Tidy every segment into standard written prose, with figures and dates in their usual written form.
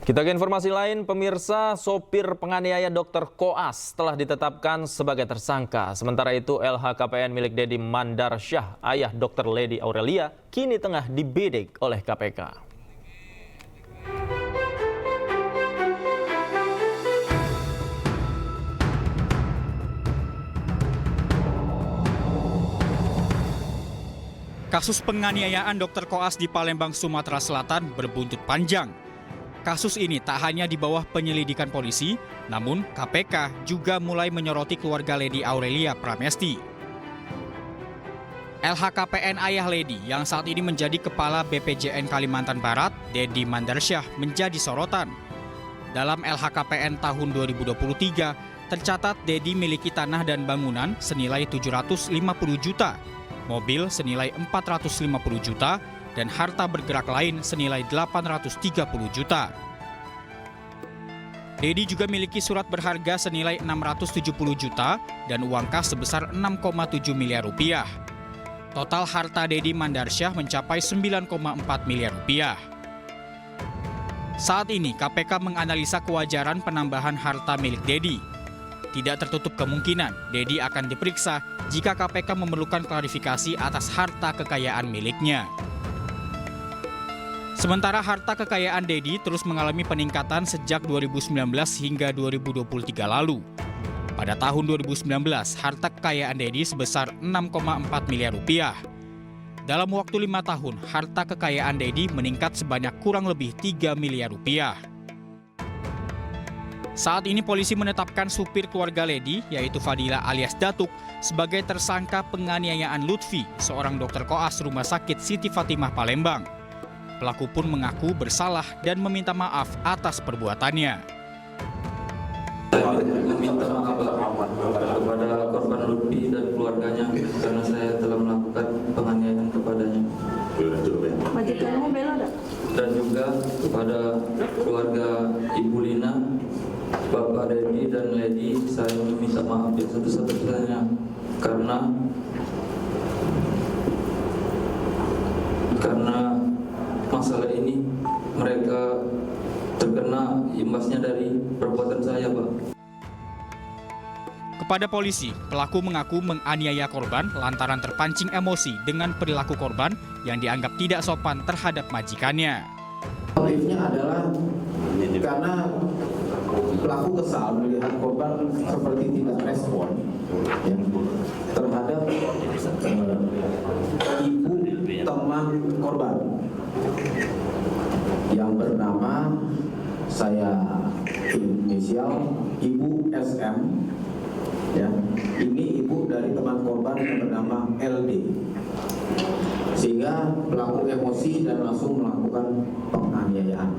Kita ke informasi lain, pemirsa, sopir penganiaya dokter koas telah ditetapkan sebagai tersangka. Sementara itu LHKPN milik Deddy Mandarsyah, ayah dokter Lady Aurelia, kini tengah dibidik oleh KPK. Kasus penganiayaan dokter koas di Palembang, Sumatera Selatan berbuntut panjang. Kasus ini tak hanya di bawah penyelidikan polisi, namun KPK juga mulai menyoroti keluarga Lady Aurelia Pramesti. LHKPN ayah Lady yang saat ini menjadi Kepala BPJN Kalimantan Barat, Deddy Mandarsyah, menjadi sorotan. Dalam LHKPN tahun 2023, tercatat Deddy miliki tanah dan bangunan senilai 750 juta, mobil senilai 450 juta, dan harta bergerak lain senilai 830 juta. Deddy juga miliki surat berharga senilai 670 juta dan uang kas sebesar 6,7 miliar rupiah. Total harta Deddy Mandarsyah mencapai 9,4 miliar rupiah. Saat ini KPK menganalisa kewajaran penambahan harta milik Deddy. Tidak tertutup kemungkinan Deddy akan diperiksa jika KPK memerlukan klarifikasi atas harta kekayaan miliknya. Sementara harta kekayaan Deddy terus mengalami peningkatan sejak 2019 hingga 2023 lalu. Pada tahun 2019, harta kekayaan Deddy sebesar 6,4 miliar rupiah. Dalam waktu 5 tahun, harta kekayaan Deddy meningkat sebanyak kurang lebih 3 miliar rupiah. Saat ini polisi menetapkan supir keluarga Lady, yaitu Fadila alias Datuk, sebagai tersangka penganiayaan Lutfi, seorang dokter koas Rumah Sakit Siti Fatimah Palembang. Pelaku pun mengaku bersalah dan meminta maaf atas perbuatannya. Meminta maaf kepada korban Lutfi dan keluarganya karena saya telah melakukan penganiayaan kepadanya. Dan juga kepada keluarga Ibu Lina, Bapak Deddy dan Lady, saya meminta maaf yang satu-satunya karena masalah ini mereka terkena imbasnya dari perbuatan saya, Pak. Kepada polisi, pelaku mengaku menganiaya korban lantaran terpancing emosi dengan perilaku korban yang dianggap tidak sopan terhadap majikannya. Motifnya adalah karena pelaku kesal melihat korban seperti tidak respon ya, terhadap ibu teman korban yang bernama, saya inisial Ibu SM ya. Ini ibu dari teman korban yang bernama LD, sehingga pelaku emosi dan langsung melakukan penganiayaan.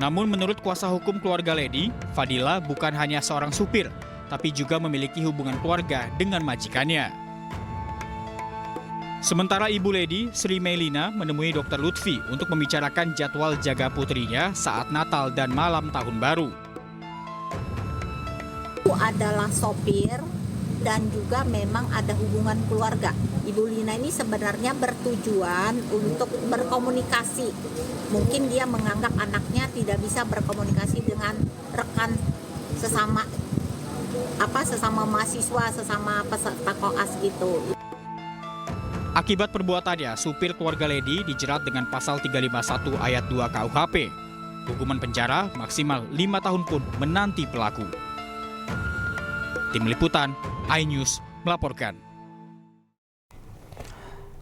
Namun menurut kuasa hukum keluarga Lady, Fadila bukan hanya seorang supir, tapi juga memiliki hubungan keluarga dengan majikannya. Sementara Ibu Lady, Sri Melina, menemui Dr. Lutfi untuk membicarakan jadwal jaga putrinya saat Natal dan malam Tahun Baru. Adalah sopir dan juga memang ada hubungan keluarga. Ibu Lina ini sebenarnya bertujuan untuk berkomunikasi. Mungkin dia menganggap anaknya tidak bisa berkomunikasi dengan rekan sesama mahasiswa, sesama peserta koas gitu. Akibat perbuatannya, supir keluarga Lady dijerat dengan pasal 351 ayat 2 KUHP. Hukuman penjara maksimal 5 tahun pun menanti pelaku. Tim Liputan, iNews melaporkan.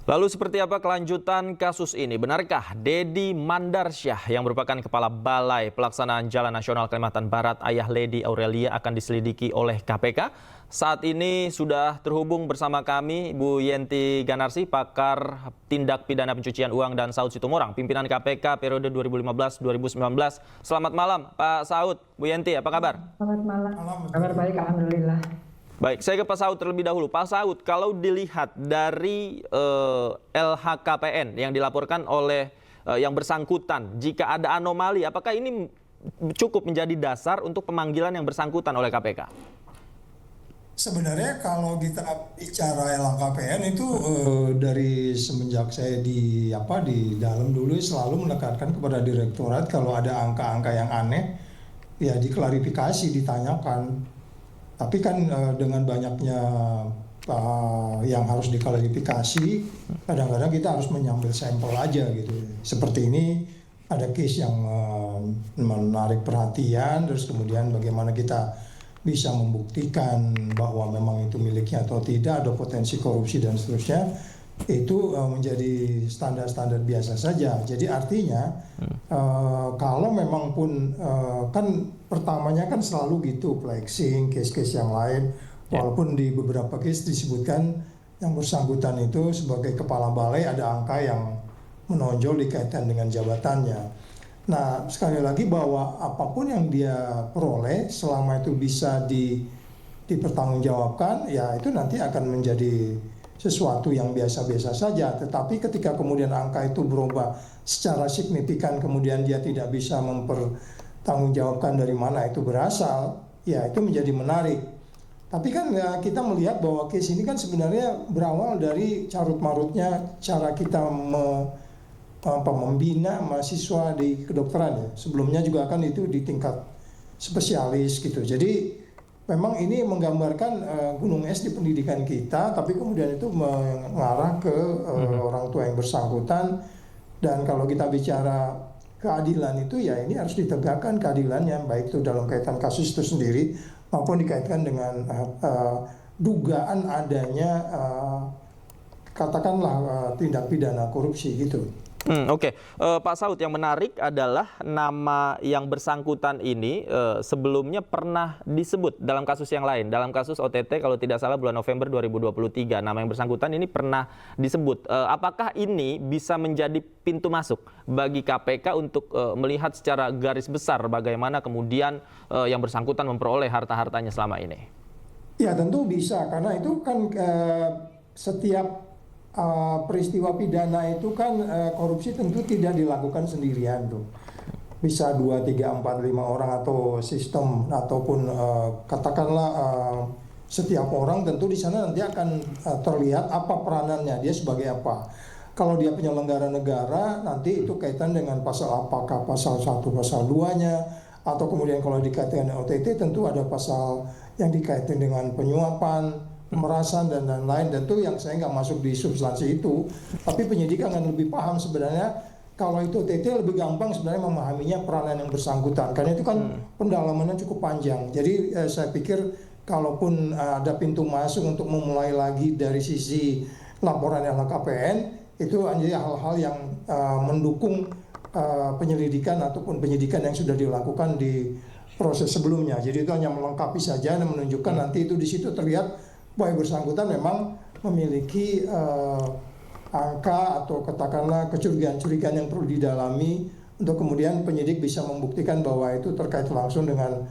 Lalu seperti apa kelanjutan kasus ini? Benarkah Deddy Mandarsyah yang merupakan Kepala Balai Pelaksanaan Jalan Nasional Kalimantan Barat, ayah Lady Aurelia, akan diselidiki oleh KPK? Saat ini sudah terhubung bersama kami Bu Yenti Ganarsi, pakar tindak pidana pencucian uang, dan Saud Situmorang, pimpinan KPK periode 2015-2019. Selamat malam Pak Saud, Bu Yenti, apa kabar? Selamat malam. Kabar baik, alhamdulillah. Baik, saya ke Pak Saud terlebih dahulu. Pak Saud, kalau dilihat dari LHKPN yang dilaporkan oleh yang bersangkutan, jika ada anomali, apakah ini cukup menjadi dasar untuk pemanggilan yang bersangkutan oleh KPK? Sebenarnya kalau kita bicara LHKPN itu dari semenjak saya di dalam dulu selalu menekankan kepada direktorat kalau ada angka-angka yang aneh ya diklarifikasi, ditanyakan. Tapi kan dengan banyaknya yang harus diklarifikasi, kadang-kadang kita harus menyambil sampel aja gitu. Seperti ini ada case yang menarik perhatian, terus kemudian bagaimana kita bisa membuktikan bahwa memang itu miliknya atau tidak, ada potensi korupsi dan seterusnya, itu menjadi standar-standar biasa saja. Jadi artinya kalau memang pun kan pertamanya kan selalu gitu flexing case-case yang lain, walaupun di beberapa case disebutkan yang bersangkutan itu sebagai kepala balai ada angka yang menonjol dikaitkan dengan jabatannya. Nah, sekali lagi bahwa apapun yang dia peroleh selama itu bisa dipertanggungjawabkan, ya itu nanti akan menjadi sesuatu yang biasa-biasa saja. Tetapi ketika kemudian angka itu berubah secara signifikan, kemudian dia tidak bisa mempertanggungjawabkan dari mana itu berasal, ya itu menjadi menarik. Tapi kan ya, kita melihat bahwa case ini kan sebenarnya berawal dari carut-marutnya cara kita membina mahasiswa di kedokteran ya. Sebelumnya juga kan itu di tingkat spesialis gitu. Jadi memang ini menggambarkan gunung es di pendidikan kita, tapi kemudian itu mengarah ke orang tua yang bersangkutan. Dan kalau kita bicara keadilan itu ya ini harus ditegakkan keadilannya, baik itu dalam kaitan kasus itu sendiri maupun dikaitkan dengan dugaan adanya katakanlah tindak pidana korupsi gitu. Oke. Pak Saud, yang menarik adalah nama yang bersangkutan ini sebelumnya pernah disebut dalam kasus yang lain. Dalam kasus OTT kalau tidak salah bulan November 2023, nama yang bersangkutan ini pernah disebut. Apakah ini bisa menjadi pintu masuk bagi KPK untuk melihat secara garis besar bagaimana kemudian yang bersangkutan memperoleh harta-hartanya selama ini? Ya tentu bisa, karena itu kan setiap peristiwa pidana itu kan korupsi tentu tidak dilakukan sendirian tuh. Bisa 2, 3, 4, 5 orang atau sistem ataupun katakanlah setiap orang tentu di sana nanti akan terlihat apa peranannya, dia sebagai apa. Kalau dia penyelenggara negara nanti itu kaitan dengan pasal apakah pasal 1, pasal 2-nya, atau kemudian kalau dikaitkan dengan OTT tentu ada pasal yang dikaitkan dengan penyuapan, pemerasan dan lain-lain, dan itu yang saya nggak masuk di substansi itu, tapi penyidik akan lebih paham sebenarnya. Kalau itu OTT lebih gampang sebenarnya memahaminya peranan yang bersangkutan, karena itu kan pendalamannya cukup panjang. Jadi saya pikir kalaupun ada pintu masuk untuk memulai lagi dari sisi laporan LHKPN, itu hanya hal-hal yang mendukung penyelidikan ataupun penyidikan yang sudah dilakukan di proses sebelumnya. Jadi itu hanya melengkapi saja dan menunjukkan nanti itu di situ terlihat bahwa yang bersangkutan memang memiliki angka atau katakanlah kecurigaan-curigaan yang perlu didalami untuk kemudian penyidik bisa membuktikan bahwa itu terkait langsung dengan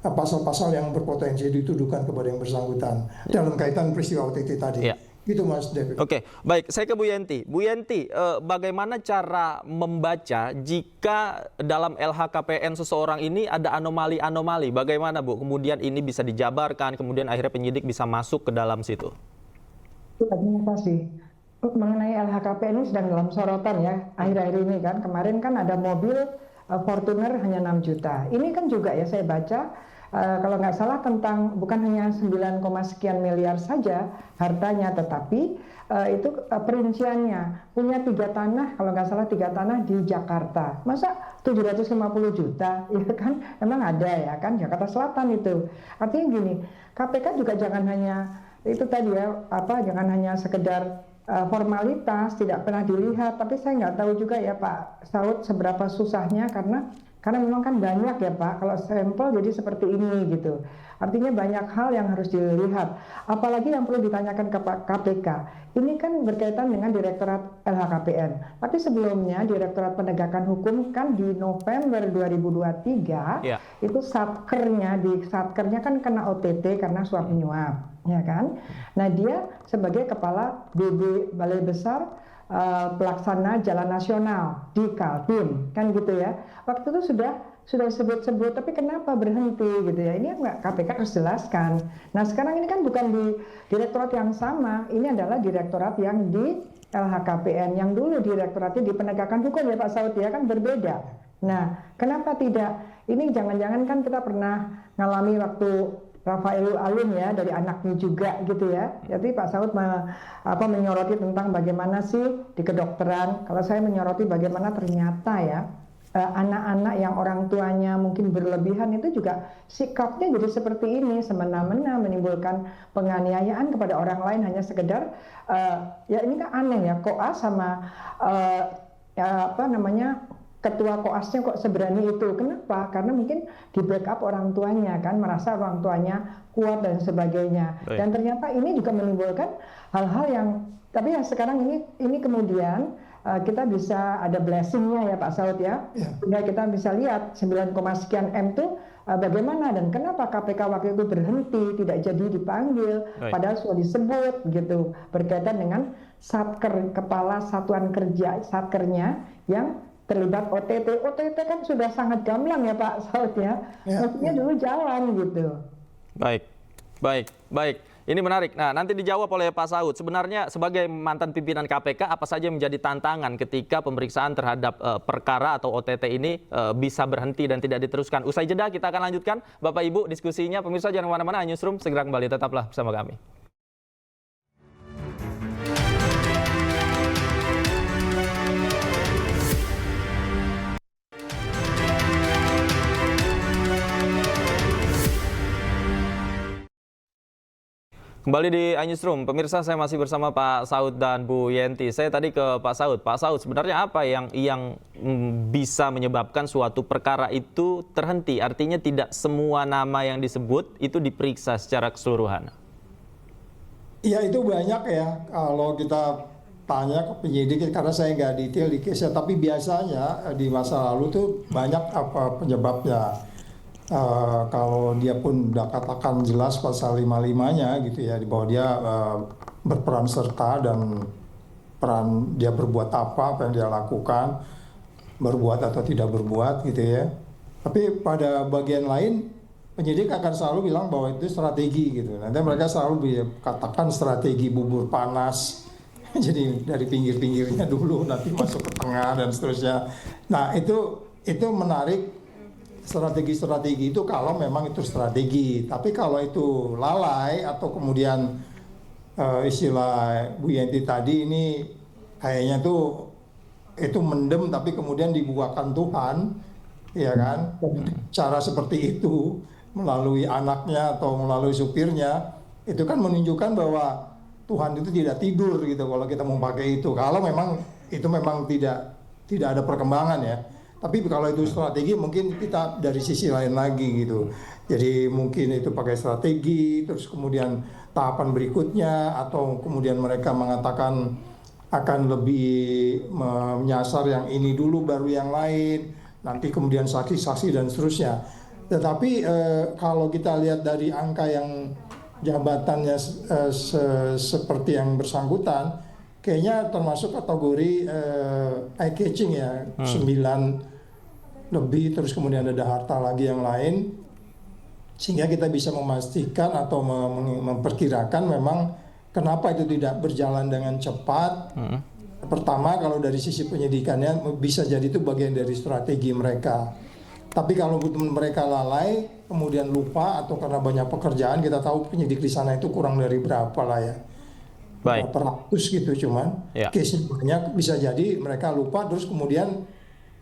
pasal-pasal yang berpotensi dituduhkan kepada yang bersangkutan dalam kaitan peristiwa OTT tadi. Ya. Gitu Mas David. Oke, baik. Saya ke Bu Yenti. Bu Yenti, bagaimana cara membaca jika dalam LHKPN seseorang ini ada anomali-anomali? Bagaimana Bu? Kemudian ini bisa dijabarkan, kemudian akhirnya penyidik bisa masuk ke dalam situ. Terima kasih. Mengenai LHKPN ini sedang dalam sorotan ya, akhir-akhir ini kan. Kemarin kan ada mobil Fortuner hanya 6 juta. Ini kan juga ya saya baca, kalau nggak salah tentang bukan hanya 9, sekian miliar saja hartanya, tetapi itu perinciannya punya 3 tanah, kalau nggak salah 3 tanah di Jakarta. Masa 750 juta, ya kan? Emang ada ya kan, Jakarta Selatan itu. Artinya gini, KPK juga jangan hanya itu tadi ya, jangan hanya sekedar formalitas, tidak pernah dilihat, tapi saya nggak tahu juga ya Pak Saud seberapa susahnya karena memang kan banyak ya Pak, kalau sampel jadi seperti ini gitu. Artinya banyak hal yang harus dilihat. Apalagi yang perlu ditanyakan ke KPK. Ini kan berkaitan dengan Direktorat LHKPN. Tapi sebelumnya Direktorat Penegakan Hukum kan di November 2023 itu satkernya kan kena OTT karena suap menyuap, ya kan? Nah dia sebagai kepala BB Balai Besar pelaksana jalan nasional di Kaltim, kan gitu ya. Waktu itu sudah sebut-sebut, tapi kenapa berhenti gitu ya? Ini nggak, KPK harus jelaskan. Nah sekarang ini kan bukan di direktorat yang sama, ini adalah direktorat yang di LHKPN, yang dulu direktoratnya di penegakan hukum ya Pak Saud ya, kan berbeda. Nah kenapa tidak? Ini jangan-jangan kan kita pernah ngalami waktu Rafael Alun ya, dari anaknya juga gitu ya. Jadi Pak Saud menyoroti tentang bagaimana sih di kedokteran. Kalau saya menyoroti bagaimana ternyata ya anak-anak yang orang tuanya mungkin berlebihan itu juga sikapnya jadi seperti ini, semena-mena, menimbulkan penganiayaan kepada orang lain hanya sekedar ya ini kan aneh ya, koas sama ketua koasnya kok seberani itu. Kenapa? Karena mungkin di backup orang tuanya kan, merasa orang tuanya kuat dan sebagainya. Baik. Dan ternyata ini juga menimbulkan hal-hal yang, tapi ya sekarang ini kemudian kita bisa ada blessingnya ya Pak Saud ya. Sehingga kita bisa lihat 9, sekian M itu bagaimana dan kenapa KPK waktu itu berhenti, tidak jadi dipanggil, padahal sudah disebut gitu, berkaitan dengan Satker, Kepala Satuan Kerja, Satkernya yang terlibat OTT. OTT kan sudah sangat gamblang ya Pak Saud ya. Maksudnya dulu jalan gitu. Baik. Ini menarik. Nah, nanti dijawab oleh Pak Saud. Sebenarnya sebagai mantan pimpinan KPK, apa saja yang menjadi tantangan ketika pemeriksaan terhadap perkara atau OTT ini bisa berhenti dan tidak diteruskan? Usai jeda kita akan lanjutkan. Bapak Ibu diskusinya. Pemirsa jangan kemana-mana. Newsroom segera kembali. Tetaplah bersama kami. Kembali di iNewsroom, pemirsa saya masih bersama Pak Saud dan Bu Yenti. Saya tadi ke Pak Saud. Pak Saud, sebenarnya apa yang bisa menyebabkan suatu perkara itu terhenti? Artinya tidak semua nama yang disebut itu diperiksa secara keseluruhan. Iya itu banyak ya, kalau kita tanya ke penyidik, karena saya nggak detail di case-nya, tapi biasanya di masa lalu tuh banyak apa penyebabnya. Kalau dia pun udah katakan jelas pasal 55-nya gitu ya, bahwa dia berperan serta dan peran dia berbuat apa yang dia lakukan, berbuat atau tidak berbuat gitu ya. Tapi pada bagian lain penyidik akan selalu bilang bahwa itu strategi gitu. Nanti mereka selalu katakan strategi bubur panas. Jadi dari pinggir-pinggirnya dulu nanti masuk ke tengah dan seterusnya. Nah itu menarik. Strategi-strategi itu kalau memang itu strategi, tapi kalau itu lalai atau kemudian istilah Bu Yenti tadi ini kayaknya tuh itu mendem tapi kemudian dibuahkan Tuhan, ya kan? Cara seperti itu melalui anaknya atau melalui supirnya itu kan menunjukkan bahwa Tuhan itu tidak tidur gitu kalau kita mau pakai itu. Kalau memang itu memang tidak ada perkembangan ya. Tapi kalau itu strategi mungkin kita dari sisi lain lagi gitu. Jadi mungkin itu pakai strategi, terus kemudian tahapan berikutnya atau kemudian mereka mengatakan akan lebih menyasar yang ini dulu baru yang lain, nanti kemudian saksi-saksi dan seterusnya. Tetapi kalau kita lihat dari angka yang jabatannya seperti yang bersangkutan, kayaknya termasuk kategori eye-catching ya, 9 lebih, terus kemudian ada harta lagi yang lain, sehingga kita bisa memastikan atau memperkirakan memang kenapa itu tidak berjalan dengan cepat. Pertama, kalau dari sisi penyidikannya bisa jadi itu bagian dari strategi mereka. Tapi kalau mereka lalai, kemudian lupa atau karena banyak pekerjaan, kita tahu penyidik di sana itu kurang dari berapa lah ya. Berapa ratus gitu cuman. Case-nya banyak, bisa jadi mereka lupa terus kemudian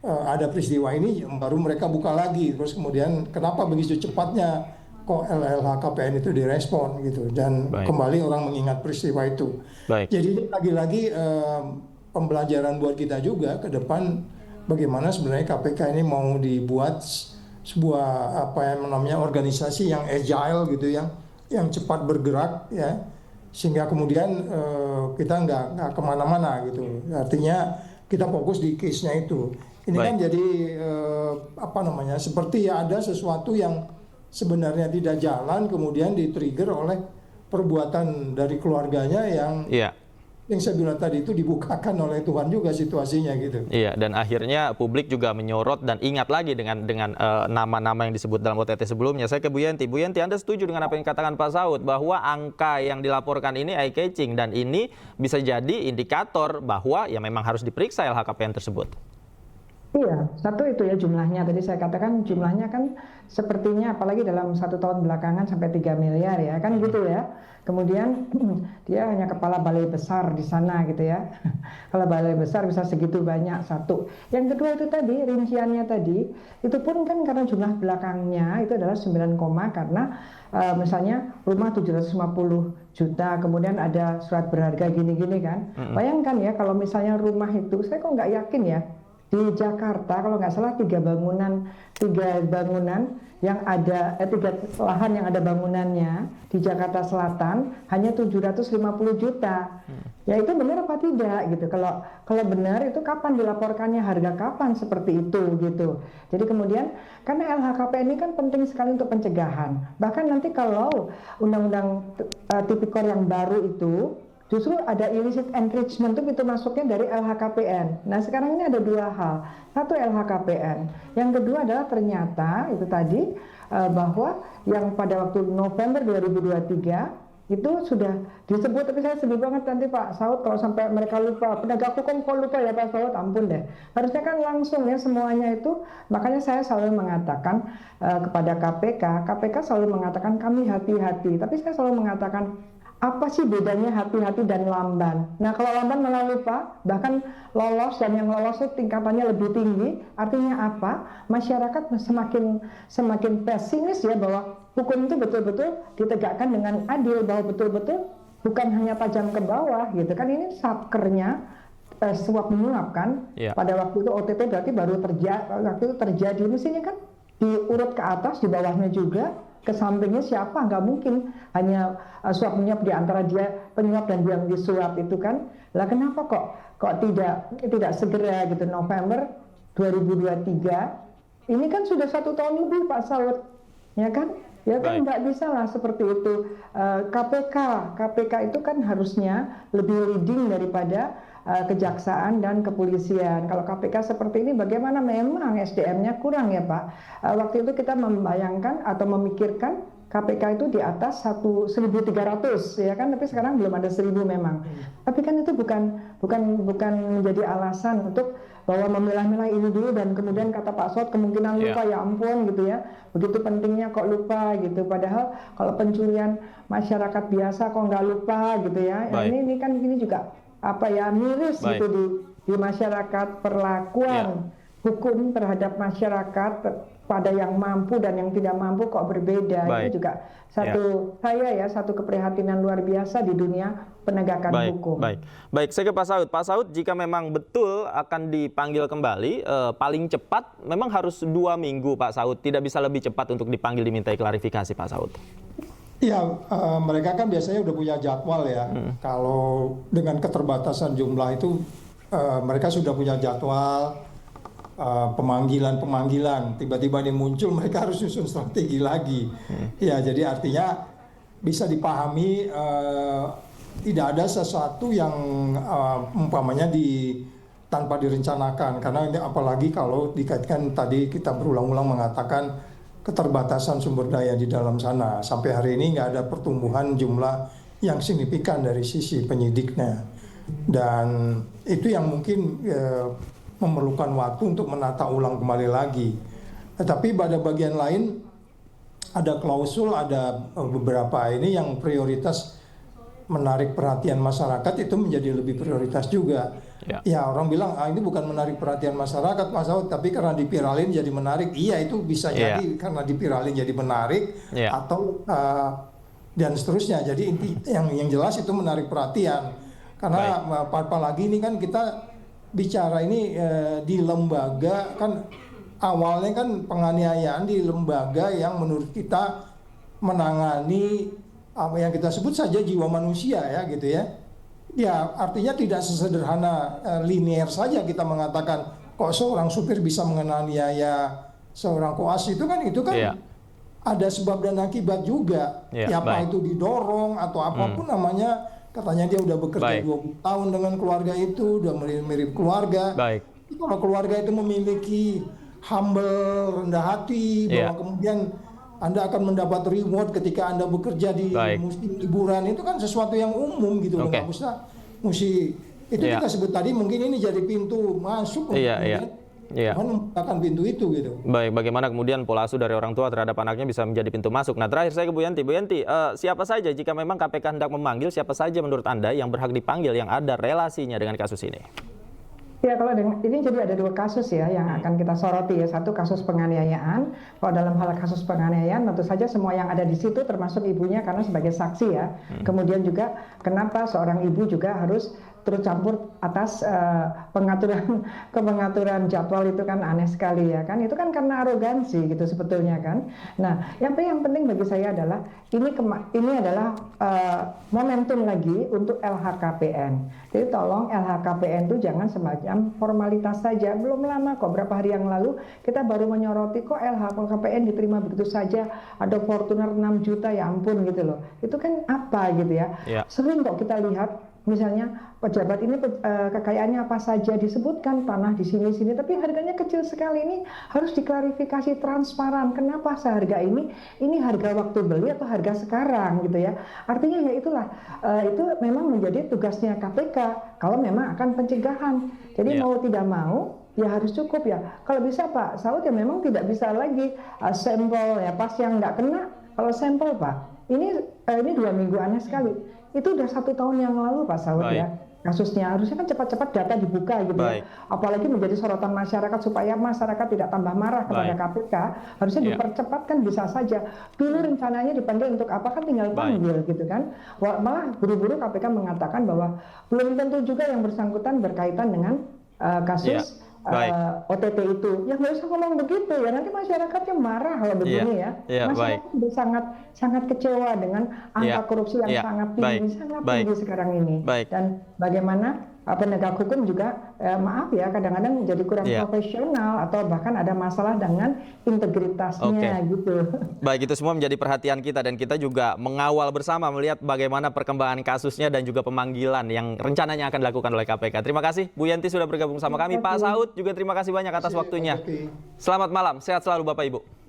ada peristiwa ini baru mereka buka lagi, terus kemudian kenapa begitu cepatnya kok LHKPN itu direspon gitu, dan kembali orang mengingat peristiwa itu. Jadi lagi-lagi pembelajaran buat kita juga ke depan bagaimana sebenarnya KPK ini mau dibuat sebuah apa yang namanya organisasi yang agile gitu, yang cepat bergerak ya, sehingga kemudian kita nggak kemana-mana gitu. Artinya kita fokus di case-nya itu. Ini kan jadi seperti ya ada sesuatu yang sebenarnya tidak jalan kemudian di-trigger oleh perbuatan dari keluarganya yang yang saya bilang tadi itu dibukakan oleh Tuhan juga situasinya gitu. Iya, dan akhirnya publik juga menyorot dan ingat lagi dengan nama-nama yang disebut dalam OTT sebelumnya. Saya ke Bu Yenti. Bu Yenti, Anda setuju dengan apa yang dikatakan Pak Saud bahwa angka yang dilaporkan ini eye-catching dan ini bisa jadi indikator bahwa ya memang harus diperiksa LHKPN tersebut? Iya, satu itu ya jumlahnya. Tadi saya katakan jumlahnya kan sepertinya apalagi dalam 1 tahun belakangan sampai 3 miliar ya, kan gitu ya. Kemudian dia hanya kepala balai besar di sana gitu ya. Kalau balai besar bisa segitu banyak, satu. Yang kedua itu tadi, rinciannya tadi, itu pun kan karena jumlah belakangnya itu adalah 9, karena misalnya rumah 750 juta, kemudian ada surat berharga gini-gini kan. Bayangkan ya kalau misalnya rumah itu, saya kok nggak yakin ya, di Jakarta kalau nggak salah 3 bangunan yang ada 3 lahan yang ada bangunannya di Jakarta Selatan hanya 750 juta. Ya itu benar apa tidak gitu. Kalau benar itu kapan dilaporkannya, harga kapan seperti itu gitu. Jadi kemudian karena LHKPN ini kan penting sekali untuk pencegahan. Bahkan nanti kalau undang-undang tipikor yang baru itu justru ada illicit enrichment itu pintu masuknya dari LHKPN. Nah sekarang ini ada 2 hal. Satu LHKPN. Yang kedua adalah ternyata itu tadi bahwa yang pada waktu November 2023 itu sudah disebut, tapi saya sedih banget nanti Pak Saud kalau sampai mereka lupa. Penegak hukum kok lupa ya Pak Saud, ampun deh. Harusnya kan langsung ya semuanya itu. Makanya saya selalu mengatakan kepada KPK selalu mengatakan kami hati-hati. Tapi saya selalu mengatakan apa sih bedanya hati-hati dan lamban? Nah kalau lamban malah lupa, bahkan lolos dan yang lolos itu tingkatannya lebih tinggi. Artinya apa? Masyarakat semakin pesimis ya bahwa hukum itu betul-betul ditegakkan dengan adil, bahwa betul-betul bukan hanya tajam ke bawah gitu kan. Ini satkernya suap menyuap kan. Pada waktu itu OTT berarti baru terjadi, mestinya kan diurut ke atas, di bawahnya juga. Ke sampingnya siapa? Nggak mungkin hanya suap menyuap di antara dia penyuap dan dia yang disuap itu kan. Lah kenapa kok tidak segera gitu November 2023? Ini kan sudah 1 tahun lebih Pak Saud, ya kan? Ya kan nggak bisa lah seperti itu. KPK itu kan harusnya lebih leading daripada kejaksaan dan kepolisian. Kalau KPK seperti ini bagaimana, memang SDM-nya kurang ya Pak. Waktu itu kita membayangkan atau memikirkan KPK itu di atas 1.300 ya kan, tapi sekarang belum ada 1.000 memang. Tapi kan itu bukan menjadi alasan untuk bahwa memilah-milah ini dulu dan kemudian kata Pak Saud kemungkinan lupa, ya ampun gitu ya. Begitu pentingnya kok lupa gitu. Padahal kalau pencurian masyarakat biasa kok nggak lupa gitu ya. Ini kan ini juga miris gitu di masyarakat, perlakuan hukum terhadap masyarakat pada yang mampu dan yang tidak mampu kok berbeda. Ini juga satu keprihatinan luar biasa di dunia penegakan hukum. Baik, saya ke Pak Saud. Pak Saud, jika memang betul akan dipanggil kembali, paling cepat memang harus 2 minggu Pak Saud, tidak bisa lebih cepat untuk dipanggil dimintai klarifikasi Pak Saud. Ya, mereka kan biasanya udah punya jadwal ya. Kalau dengan keterbatasan jumlah itu, mereka sudah punya jadwal pemanggilan. Tiba-tiba ini muncul, mereka harus susun strategi lagi. Ya, jadi artinya bisa dipahami tidak ada sesuatu yang umpamanya tanpa direncanakan. Karena ini apalagi kalau dikaitkan tadi kita berulang-ulang mengatakan keterbatasan sumber daya di dalam sana. Sampai hari ini nggak ada pertumbuhan jumlah yang signifikan dari sisi penyidiknya. Dan itu yang mungkin memerlukan waktu untuk menata ulang kembali lagi. Tetapi pada bagian lain ada klausul, ada beberapa ini yang prioritas menarik perhatian masyarakat itu menjadi lebih prioritas juga. Ya orang bilang ini bukan menarik perhatian masyarakat Pak Saud, tapi karena dipiralin jadi menarik. Iya itu bisa jadi karena dipiralin jadi menarik atau dan seterusnya. Jadi yang jelas itu menarik perhatian karena apalagi ini kan kita bicara ini di lembaga kan, awalnya kan penganiayaan di lembaga yang menurut kita menangani apa yang kita sebut saja jiwa manusia ya gitu ya. Ya artinya tidak sesederhana linear saja kita mengatakan kok seorang supir bisa menganiaya seorang koas itu kan ada sebab dan akibat juga. Apa itu didorong atau apapun namanya katanya dia udah bekerja Baik. 20 tahun dengan keluarga itu, udah mirip keluarga. Baik. Kalau keluarga itu memiliki humble, rendah hati, Iya. bahwa kemudian Anda akan mendapat reward ketika Anda bekerja di Baik. musim liburan, itu kan sesuatu yang umum gitu loh. Oke. Nggak usah mesti itu Iya. kita sebut tadi mungkin ini jadi pintu masuk untuk Iya, iya. kemudian Iya. Tuhan membukakan pintu itu gitu. Baik, bagaimana kemudian pola asuh dari orang tua terhadap anaknya bisa menjadi pintu masuk. Nah, terakhir saya ke Bu Yanti. Bu Yanti, siapa saja jika memang KPK hendak memanggil, siapa saja menurut Anda yang berhak dipanggil, yang ada relasinya dengan kasus ini? Ya, kalau ini jadi ada 2 kasus ya yang akan kita soroti ya. Satu kasus penganiayaan. Kalau dalam hal kasus penganiayaan tentu saja semua yang ada di situ termasuk ibunya karena sebagai saksi ya. Kemudian juga kenapa seorang ibu juga harus turut campur atas pengaturan jadwal itu kan aneh sekali ya kan. Itu kan karena arogansi gitu sebetulnya kan. Nah, yang penting bagi saya adalah ini adalah momentum lagi untuk LHKPN. Jadi tolong LHKPN itu jangan semacam formalitas saja. Belum lama kok, berapa hari yang lalu kita baru menyoroti kok LHKPN diterima begitu saja. Ada Fortuner 6 juta, ya ampun gitu loh. Itu kan apa gitu ya. Ya. Sering kok kita lihat misalnya pejabat ini kekayaannya apa saja disebutkan tanah di sini-sini, tapi harganya kecil sekali. Ini harus diklarifikasi transparan. Kenapa seharga ini? Ini harga waktu beli atau harga sekarang gitu ya. Artinya ya itulah itu memang menjadi tugasnya KPK kalau memang akan pencegahan. Jadi Ya. mau tidak mau ya harus cukup ya. Kalau bisa Pak Saud ya memang tidak bisa lagi sampel ya pas yang nggak kena. Kalau sampel Pak, ini 2 minggu aneh sekali. Itu udah 1 tahun yang lalu Pak Saud Baik. ya kasusnya. Harusnya kan cepat-cepat data dibuka gitu Baik. ya. Apalagi menjadi sorotan masyarakat supaya masyarakat tidak tambah marah kepada Baik. KPK. Harusnya Ya. dipercepat kan bisa saja. Dulu rencananya dipanggil untuk apa kan tinggal Baik. panggil gitu kan. Malah buru-buru KPK mengatakan bahwa belum tentu juga yang bersangkutan berkaitan dengan kasus Baik. OTT itu. Ya nggak usah ngomong begitu ya, nanti masyarakatnya marah kalau begini ya. Iya, Masyarakat sudah sangat kecewa dengan angka Iya, korupsi yang iya, sangat baik, tinggi, sangat baik. tinggi sekarang ini. Baik. Dan bagaimana penegak hukum juga maaf ya kadang-kadang jadi kurang Iya. profesional atau bahkan ada masalah dengan integritasnya gitu. Baik, itu semua menjadi perhatian kita dan kita juga mengawal bersama melihat bagaimana perkembangan kasusnya dan juga pemanggilan yang rencananya akan dilakukan oleh KPK. Terima kasih Bu Yanti sudah bergabung sama kami. Pak Saud juga terima kasih banyak atas waktunya. Oke. Selamat malam, sehat selalu Bapak Ibu.